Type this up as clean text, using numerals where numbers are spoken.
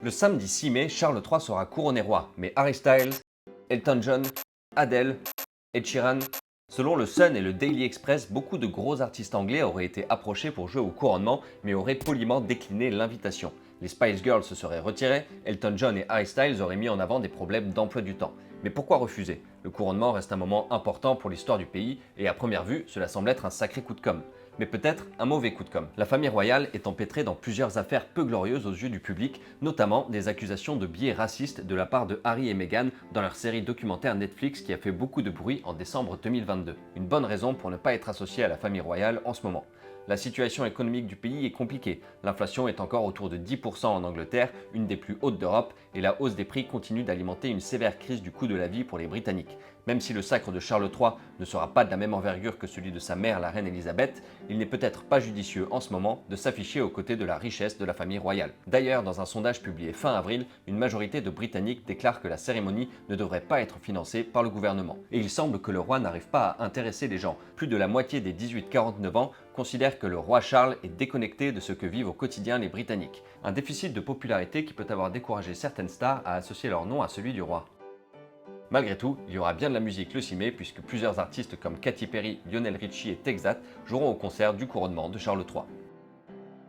Le samedi 6 mai, Charles III sera couronné roi, mais Harry Styles, Elton John, Adele, Ed Sheeran. Selon le Sun et le Daily Express, beaucoup de gros artistes anglais auraient été approchés pour jouer au couronnement, mais auraient poliment décliné l'invitation. Les Spice Girls se seraient retirés, Elton John et Harry Styles auraient mis en avant des problèmes d'emploi du temps. Mais pourquoi refuser? Le couronnement reste un moment important pour l'histoire du pays, et à première vue, cela semble être un sacré coup de com'. Mais peut-être un mauvais coup de com'. La famille royale est empêtrée dans plusieurs affaires peu glorieuses aux yeux du public, notamment des accusations de biais racistes de la part de Harry et Meghan dans leur série documentaire Netflix qui a fait beaucoup de bruit en décembre 2022. Une bonne raison pour ne pas être associé à la famille royale en ce moment. La situation économique du pays est compliquée. L'inflation est encore autour de 10% en Angleterre, une des plus hautes d'Europe, et la hausse des prix continue d'alimenter une sévère crise du coût de la vie pour les Britanniques. Même si le sacre de Charles III ne sera pas de la même envergure que celui de sa mère, la reine Elisabeth, il n'est peut-être pas judicieux en ce moment de s'afficher aux côtés de la richesse de la famille royale. D'ailleurs, dans un sondage publié fin avril, une majorité de Britanniques déclarent que la cérémonie ne devrait pas être financée par le gouvernement. Et il semble que le roi n'arrive pas à intéresser les gens. Plus de la moitié des 18-49 ans considèrent que le roi Charles est déconnecté de ce que vivent au quotidien les Britanniques. Un déficit de popularité qui peut avoir découragé certaines stars à associer leur nom à celui du roi. Malgré tout, il y aura bien de la musique le 6 mai puisque plusieurs artistes comme Katy Perry, Lionel Richie et Texat joueront au concert du couronnement de Charles III.